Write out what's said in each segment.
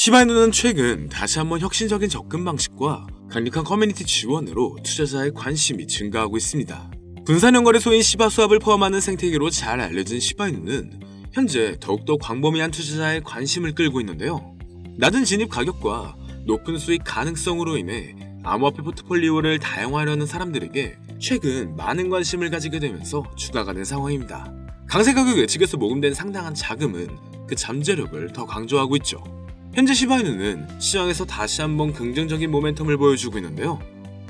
시바이누는 최근 다시 한번 혁신적인 접근 방식과 강력한 커뮤니티 지원으로 투자자의 관심이 증가하고 있습니다. 분산형 거래소인 시바수합을 포함하는 생태계로 잘 알려진 시바이누는 현재 더욱더 광범위한 투자자의 관심을 끌고 있는데요. 낮은 진입 가격과 높은 수익 가능성으로 인해 암호화폐 포트폴리오를 다양화하려는 사람들에게 최근 많은 관심을 가지게 되면서 주가가 된 상황입니다. 강세 가격 예측에서 모금된 상당한 자금은 그 잠재력을 더 강조하고 있죠. 현재 시바이누는 시장에서 다시 한번 긍정적인 모멘텀을 보여주고 있는데요.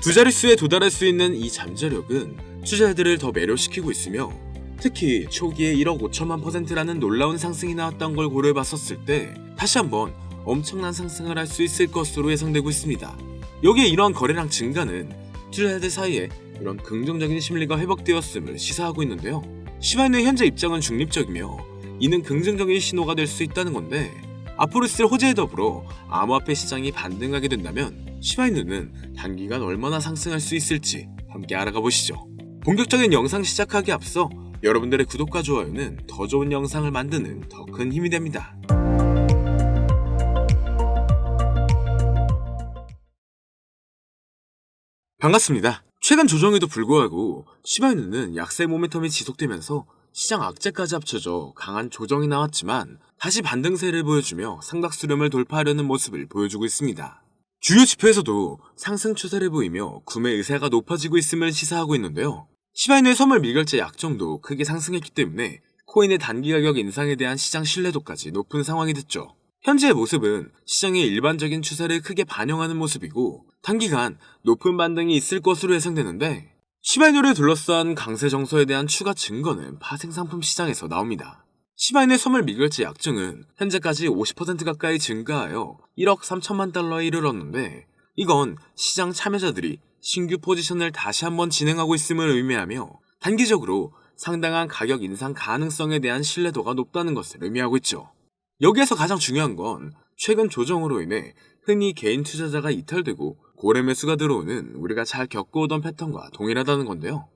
두 자릿수에 도달할 수 있는 이 잠재력은 투자자들을 더 매료시키고 있으며 특히 초기에 1억 5천만 %라는 놀라운 상승이 나왔던 걸 고려해봤었을 때 다시 한번 엄청난 상승을 할 수 있을 것으로 예상되고 있습니다. 여기에 이러한 거래량 증가는 투자자들 사이에 이런 긍정적인 심리가 회복되었음을 시사하고 있는데요. 시바이누의 현재 입장은 중립적이며 이는 긍정적인 신호가 될 수 있다는 건데 앞으로 있을 호재에 더불어 암호화폐 시장이 반등하게 된다면 시바이누는 단기간 얼마나 상승할 수 있을지 함께 알아가 보시죠. 본격적인 영상 시작하기에 앞서 여러분들의 구독과 좋아요는 더 좋은 영상을 만드는 더 큰 힘이 됩니다. 반갑습니다. 최근 조정에도 불구하고 시바이누는 약세 모멘텀이 지속되면서 시장 악재까지 합쳐져 강한 조정이 나왔지만 다시 반등세를 보여주며 상박수렴을 돌파하려는 모습을 보여주고 있습니다. 주요 지표에서도 상승 추세를 보이며 구매 의사가 높아지고 있음을 시사하고 있는데요. 시바이누의 선물 미결제 약정도 크게 상승했기 때문에 코인의 단기 가격 인상에 대한 시장 신뢰도까지 높은 상황이 됐죠. 현재의 모습은 시장의 일반적인 추세를 크게 반영하는 모습이고 단기간 높은 반등이 있을 것으로 예상되는데 시바이누를 둘러싼 강세 정서에 대한 추가 증거는 파생상품 시장에서 나옵니다. 시바이누의 선물 미결제 약정은 현재까지 50% 가까이 증가하여 1억 3천만 달러에 이르렀는데 이건 시장 참여자들이 신규 포지션을 다시 한번 진행하고 있음을 의미하며 단기적으로 상당한 가격 인상 가능성에 대한 신뢰도가 높다는 것을 의미하고 있죠. 여기에서 가장 중요한 건 최근 조정으로 인해 흔히 개인 투자자가 이탈되고 고래 매수가 들어오는 우리가 잘 겪어오던 패턴과 동일하다는 건데요.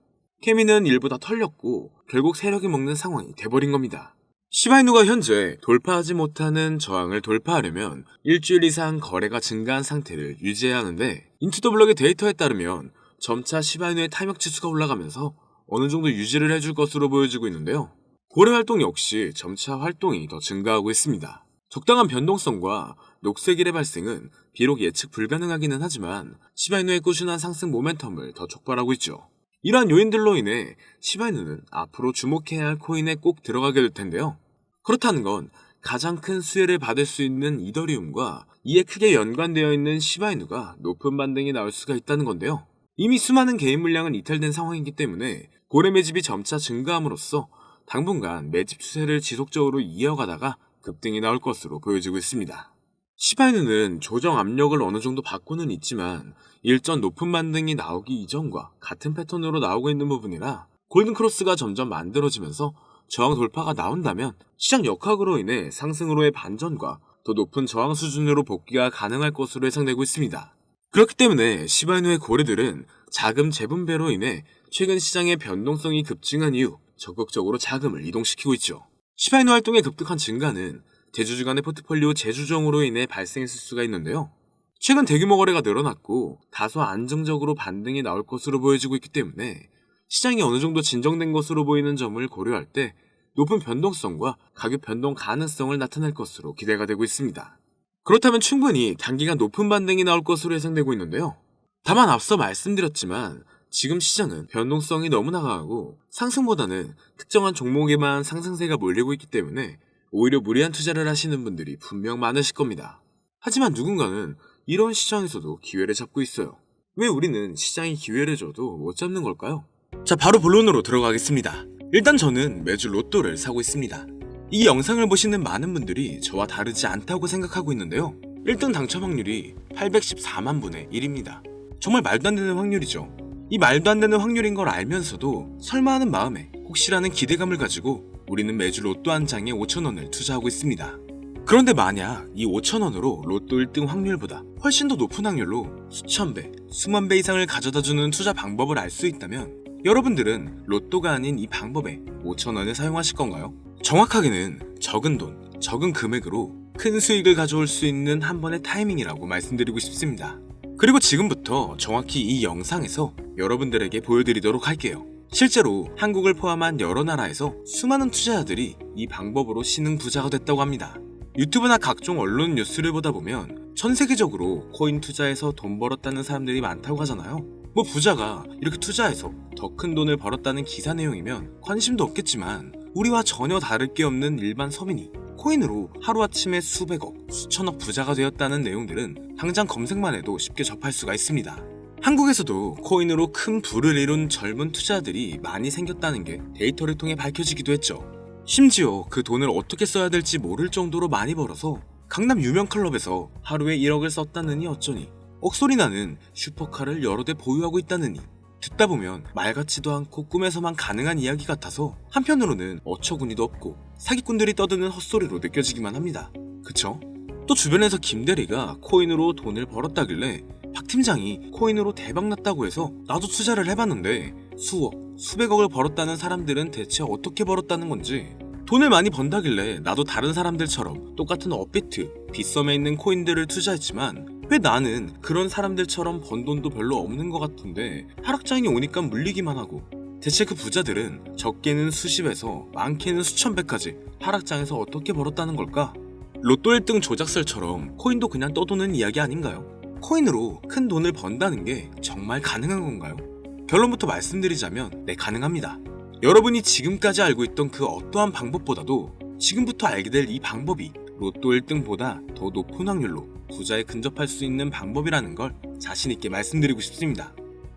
케미는 일부 다 털렸고 결국 세력이 먹는 상황이 돼버린 겁니다. 시바이누가 현재 돌파하지 못하는 저항을 돌파하려면 일주일 이상 거래가 증가한 상태를 유지해야 하는데 인투더블럭의 데이터에 따르면 점차 시바이누의 타격 지수가 올라가면서 어느 정도 유지를 해줄 것으로 보여지고 있는데요. 고래 활동 역시 점차 활동이 더 증가하고 있습니다. 적당한 변동성과 녹색일의 발생은 비록 예측 불가능하기는 하지만 시바이누의 꾸준한 상승 모멘텀을 더 촉발하고 있죠. 이러한 요인들로 인해 시바이누는 앞으로 주목해야 할 코인에 꼭 들어가게 될 텐데요. 그렇다는 건 가장 큰 수혜를 받을 수 있는 이더리움과 이에 크게 연관되어 있는 시바이누가 높은 반등이 나올 수가 있다는 건데요. 이미 수많은 개인 물량은 이탈된 상황이기 때문에 고래 매집이 점차 증가함으로써 당분간 매집 추세를 지속적으로 이어가다가 급등이 나올 것으로 보여지고 있습니다. 시바이누는 조정 압력을 어느 정도 받고는 있지만 일전 높은 반등이 나오기 이전과 같은 패턴으로 나오고 있는 부분이라 골든크로스가 점점 만들어지면서 저항 돌파가 나온다면 시장 역학으로 인해 상승으로의 반전과 더 높은 저항 수준으로 복귀가 가능할 것으로 예상되고 있습니다. 그렇기 때문에 시바이누의 고래들은 자금 재분배로 인해 최근 시장의 변동성이 급증한 이후 적극적으로 자금을 이동시키고 있죠. 시바이누 활동의 급격한 증가는 대주주 간의 포트폴리오 재조정으로 인해 발생했을 수가 있는데요. 최근 대규모 거래가 늘어났고 다소 안정적으로 반등이 나올 것으로 보여지고 있기 때문에 시장이 어느 정도 진정된 것으로 보이는 점을 고려할 때 높은 변동성과 가격 변동 가능성을 나타낼 것으로 기대가 되고 있습니다. 그렇다면 충분히 단기간 높은 반등이 나올 것으로 예상되고 있는데요. 다만 앞서 말씀드렸지만 지금 시장은 변동성이 너무나 강하고 상승보다는 특정한 종목에만 상승세가 몰리고 있기 때문에 오히려 무리한 투자를 하시는 분들이 분명 많으실 겁니다. 하지만 누군가는 이런 시장에서도 기회를 잡고 있어요. 왜 우리는 시장이 기회를 줘도 못 잡는 걸까요? 자, 바로 본론으로 들어가겠습니다. 일단 저는 매주 로또를 사고 있습니다. 이 영상을 보시는 많은 분들이 저와 다르지 않다고 생각하고 있는데요. 1등 당첨 확률이 814만 분의 1입니다. 정말 말도 안 되는 확률이죠. 이 말도 안 되는 확률인 걸 알면서도 설마 하는 마음에 혹시라는 기대감을 가지고 우리는 매주 로또 한 장에 5,000원을 투자하고 있습니다. 그런데 만약 이 5,000원으로 로또 1등 확률보다 훨씬 더 높은 확률로 수천 배, 수만 배 이상을 가져다주는 투자 방법을 알 수 있다면 여러분들은 로또가 아닌 이 방법에 5,000원을 사용하실 건가요? 정확하게는 적은 돈, 적은 금액으로 큰 수익을 가져올 수 있는 한 번의 타이밍이라고 말씀드리고 싶습니다. 그리고 지금부터 정확히 이 영상에서 여러분들에게 보여드리도록 할게요. 실제로 한국을 포함한 여러 나라에서 수많은 투자자들이 이 방법으로 신흥부자가 됐다고 합니다. 유튜브나 각종 언론 뉴스를 보다 보면 전 세계적으로 코인 투자에서 돈 벌었다는 사람들이 많다고 하잖아요. 뭐 부자가 이렇게 투자해서 더 큰 돈을 벌었다는 기사 내용이면 관심도 없겠지만 우리와 전혀 다를 게 없는 일반 서민이 코인으로 하루아침에 수백억, 수천억 부자가 되었다는 내용들은 당장 검색만 해도 쉽게 접할 수가 있습니다. 한국에서도 코인으로 큰 부를 이룬 젊은 투자자들이 많이 생겼다는 게 데이터를 통해 밝혀지기도 했죠. 심지어 그 돈을 어떻게 써야 될지 모를 정도로 많이 벌어서 강남 유명 클럽에서 하루에 1억을 썼다느니 어쩌니, 억소리 나는 슈퍼카를 여러 대 보유하고 있다느니, 듣다 보면 말 같지도 않고 꿈에서만 가능한 이야기 같아서 한편으로는 어처구니도 없고 사기꾼들이 떠드는 헛소리로 느껴지기만 합니다. 그쵸? 또 주변에서 김 대리가 코인으로 돈을 벌었다길래 박 팀장이 코인으로 대박났다고 해서 나도 투자를 해봤는데 수억, 수백억을 벌었다는 사람들은 대체 어떻게 벌었다는 건지, 돈을 많이 번다길래 나도 다른 사람들처럼 똑같은 업비트, 빗썸에 있는 코인들을 투자했지만 왜 나는 그런 사람들처럼 번 돈도 별로 없는 것 같은데 하락장이 오니까 물리기만 하고, 대체 그 부자들은 적게는 수십에서 많게는 수천 배까지 하락장에서 어떻게 벌었다는 걸까? 로또 1등 조작설처럼 코인도 그냥 떠도는 이야기 아닌가요? 코인으로 큰 돈을 번다는 게 정말 가능한 건가요? 결론부터 말씀드리자면 네, 가능합니다. 여러분이 지금까지 알고 있던 그 어떠한 방법보다도 지금부터 알게 될 이 방법이 로또 1등보다 더 높은 확률로 부자에 근접할 수 있는 방법이라는 걸 자신있게 말씀드리고 싶습니다.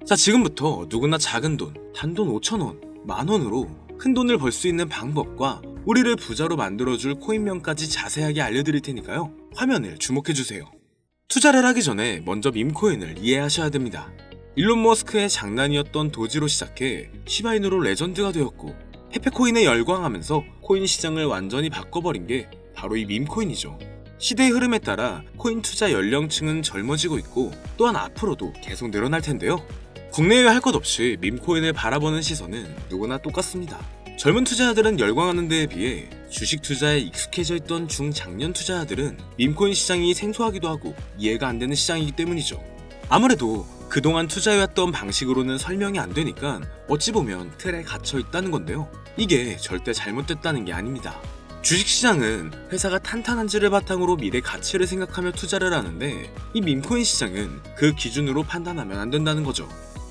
자, 지금부터 누구나 작은 돈, 단돈 5,000원, 만원으로 큰 돈을 벌 수 있는 방법과 우리를 부자로 만들어줄 코인명까지 자세하게 알려드릴 테니까요. 화면을 주목해주세요. 투자를 하기 전에 먼저 밈코인을 이해하셔야 됩니다. 일론 머스크의 장난이었던 도지로 시작해 시바이누로 레전드가 되었고 페페코인에 열광하면서 코인 시장을 완전히 바꿔버린 게 바로 이 밈코인이죠. 시대의 흐름에 따라 코인 투자 연령층은 젊어지고 있고 또한 앞으로도 계속 늘어날 텐데요. 국내외 할 것 없이 밈코인을 바라보는 시선은 누구나 똑같습니다. 젊은 투자자들은 열광하는 데에 비해 주식 투자에 익숙해져 있던 중장년 투자자들은 밈코인 시장이 생소하기도 하고 이해가 안 되는 시장이기 때문이죠. 아무래도 그동안 투자해왔던 방식으로는 설명이 안 되니까 어찌 보면 틀에 갇혀 있다는 건데요. 이게 절대 잘못됐다는 게 아닙니다. 주식시장은 회사가 탄탄한지를 바탕으로 미래 가치를 생각하며 투자를 하는데 이 밈코인 시장은 그 기준으로 판단하면 안 된다는 거죠.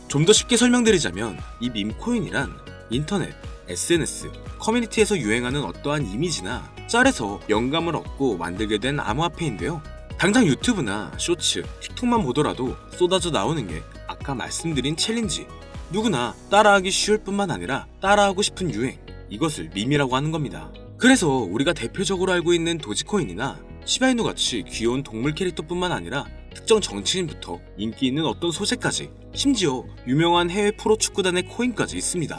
좀 더 쉽게 설명드리자면 이 밈코인이란 인터넷, SNS, 커뮤니티에서 유행하는 어떠한 이미지나 짤에서 영감을 얻고 만들게 된 암호화폐인데요. 당장 유튜브나 쇼츠, 틱톡만 보더라도 쏟아져 나오는 게 아까 말씀드린 챌린지, 누구나 따라하기 쉬울 뿐만 아니라 따라하고 싶은 유행, 이것을 밈이라고 하는 겁니다. 그래서 우리가 대표적으로 알고 있는 도지코인이나 시바이누 같이 귀여운 동물 캐릭터뿐만 아니라 특정 정치인부터 인기 있는 어떤 소재까지, 심지어 유명한 해외 프로축구단의 코인까지 있습니다.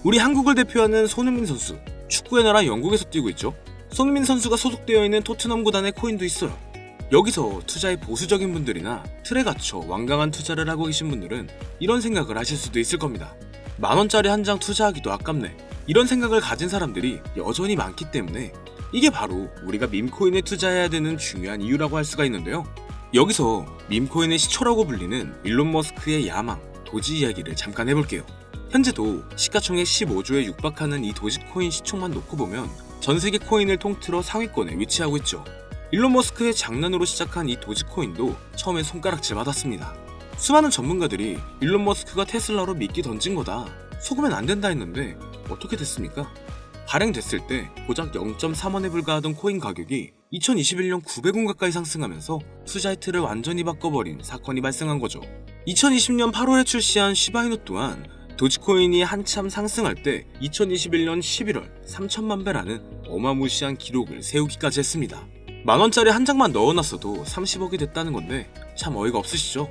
우리 한국을 대표하는 손흥민 선수, 축구의 나라 영국에서 뛰고 있죠. 손흥민 선수가 소속되어 있는 토트넘 구단의 코인도 있어요. 여기서 투자에 보수적인 분들이나 틀에 갇혀 완강한 투자를 하고 계신 분들은 이런 생각을 하실 수도 있을 겁니다. 만원짜리 한 장 투자하기도 아깝네, 이런 생각을 가진 사람들이 여전히 많기 때문에 이게 바로 우리가 밈코인에 투자해야 되는 중요한 이유라고 할 수가 있는데요. 여기서 밈코인의 시초라고 불리는 일론 머스크의 야망, 도지 이야기를 잠깐 해볼게요. 현재도 시가총액 15조에 육박하는 이 도지코인 시총만 놓고 보면 전 세계 코인을 통틀어 상위권에 위치하고 있죠. 일론 머스크의 장난으로 시작한 이 도지코인도 처음에 손가락질 받았습니다. 수많은 전문가들이 일론 머스크가 테슬라로 미끼 던진 거다, 속으면 안 된다 했는데 어떻게 됐습니까? 발행됐을 때 고작 0.3원에 불과하던 코인 가격이 2021년 900원 가까이 상승하면서 투자의 틀을 완전히 바꿔버린 사건이 발생한 거죠. 2020년 8월에 출시한 시바이누 또한 도지코인이 한참 상승할 때 2021년 11월 3천만 배라는 어마무시한 기록을 세우기까지 했습니다. 만원짜리 한 장만 넣어놨어도 30억이 됐다는 건데 참 어이가 없으시죠?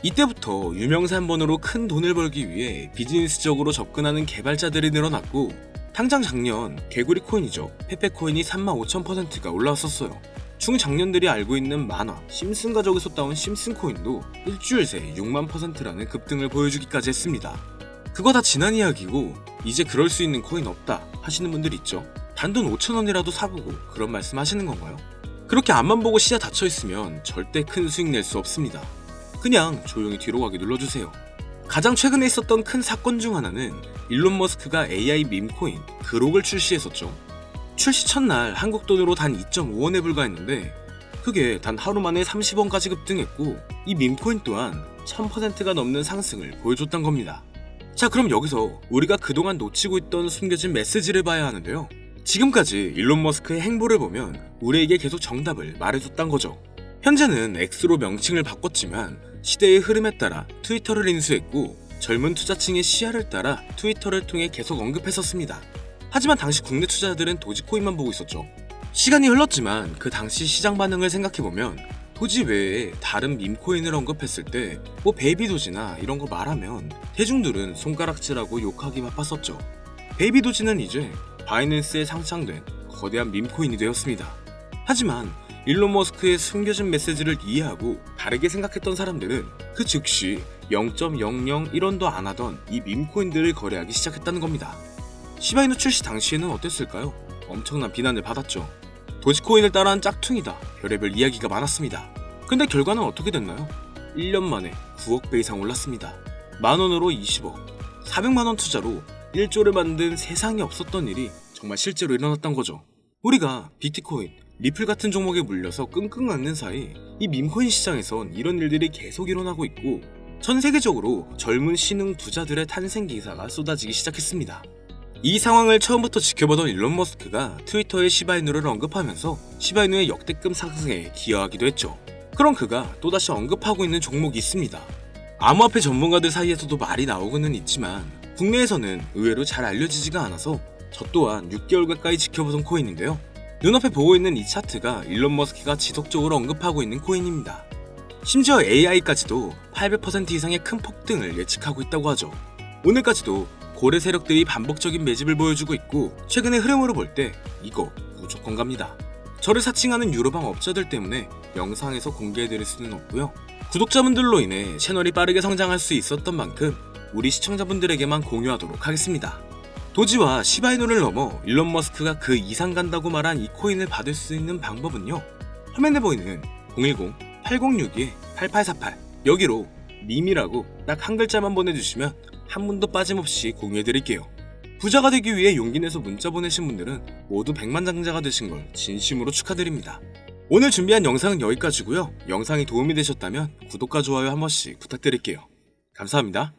이때부터 유명세 한 번으로 큰 돈을 벌기 위해 비즈니스적으로 접근하는 개발자들이 늘어났고, 당장 작년 개구리 코인이죠, 페페코인이 35,000%가 올라왔었어요. 중장년들이 알고 있는 만화 심슨 가족에서 따온 심슨 코인도 일주일 새 6만%라는 급등을 보여주기까지 했습니다. 그거 다 지난 이야기고 이제 그럴 수 있는 코인 없다 하시는 분들 있죠. 단돈 5,000원이라도 사보고 그런 말씀 하시는 건가요? 그렇게 앞만 보고 시야 닫혀있으면 절대 큰 수익 낼 수 없습니다. 그냥 조용히 뒤로 가기 눌러주세요. 가장 최근에 있었던 큰 사건 중 하나는 일론 머스크가 AI 밈코인 그록을 출시했었죠. 출시 첫날 한국 돈으로 단 2.5원에 불과했는데 그게 단 하루 만에 30원까지 급등했고 이 밈코인 또한 1000%가 넘는 상승을 보여줬던 겁니다. 자, 그럼 여기서 우리가 그동안 놓치고 있던 숨겨진 메시지를 봐야 하는데요. 지금까지 일론 머스크의 행보를 보면 우리에게 계속 정답을 말해줬단 거죠. 현재는 X로 명칭을 바꿨지만 시대의 흐름에 따라 트위터를 인수했고 젊은 투자층의 시야를 따라 트위터를 통해 계속 언급했었습니다. 하지만 당시 국내 투자자들은 도지코인만 보고 있었죠. 시간이 흘렀지만 그 당시 시장 반응을 생각해보면 도지 외에 다른 밈코인을 언급했을 때 베이비 도지나 이런 거 말하면 대중들은 손가락질하고 욕하기 바빴었죠. 베이비 도지는 이제 바이낸스에 상장된 거대한 밈코인이 되었습니다. 하지만 일론 머스크의 숨겨진 메시지를 이해하고 다르게 생각했던 사람들은 그 즉시 0.001원도 안 하던 이 밈코인들을 거래하기 시작했다는 겁니다. 시바이누 출시 당시에는 어땠을까요? 엄청난 비난을 받았죠. 도지코인을 따라한 짝퉁이다, 별의별 이야기가 많았습니다. 근데 결과는 어떻게 됐나요? 1년 만에 9억 배 이상 올랐습니다. 만원으로 20억, 400만원 투자로 1조를 만든 세상에 없었던 일이 정말 실제로 일어났던 거죠. 우리가 비트코인, 리플 같은 종목에 물려서 끙끙 앓는 사이 이 밈코인 시장에선 이런 일들이 계속 일어나고 있고 전 세계적으로 젊은 신흥 부자들의 탄생 기사가 쏟아지기 시작했습니다. 이 상황을 처음부터 지켜보던 일론 머스크가 트위터에 시바이누를 언급하면서 시바이누의 역대급 상승에 기여하기도 했죠. 그럼 그가 또다시 언급하고 있는 종목이 있습니다. 암호화폐 전문가들 사이에서도 말이 나오고는 있지만 국내에서는 의외로 잘 알려지지가 않아서 저 또한 6개월 가까이 지켜보던 코인인데요. 눈앞에 보고 있는 이 차트가 일론 머스크가 지속적으로 언급하고 있는 코인입니다. 심지어 AI까지도 800% 이상의 큰 폭등을 예측하고 있다고 하죠. 오늘까지도 고래 세력들이 반복적인 매집을 보여주고 있고 최근의 흐름으로 볼 때 이거 무조건 갑니다. 저를 사칭하는 유로방 업자들 때문에 영상에서 공개해드릴 수는 없고요. 구독자분들로 인해 채널이 빠르게 성장할 수 있었던 만큼 우리 시청자분들에게만 공유하도록 하겠습니다. 도지와 시바이누를 넘어 일론 머스크가 그 이상 간다고 말한 이 코인을 받을 수 있는 방법은요. 화면에 보이는 010-8062-8848 여기로 밈이라고 딱 한 글자만 보내주시면 한 분도 빠짐없이 공유해드릴게요. 부자가 되기 위해 용기 내서 문자 보내신 분들은 모두 백만장자가 되신 걸 진심으로 축하드립니다. 오늘 준비한 영상은 여기까지고요. 영상이 도움이 되셨다면 구독과 좋아요 한 번씩 부탁드릴게요. 감사합니다.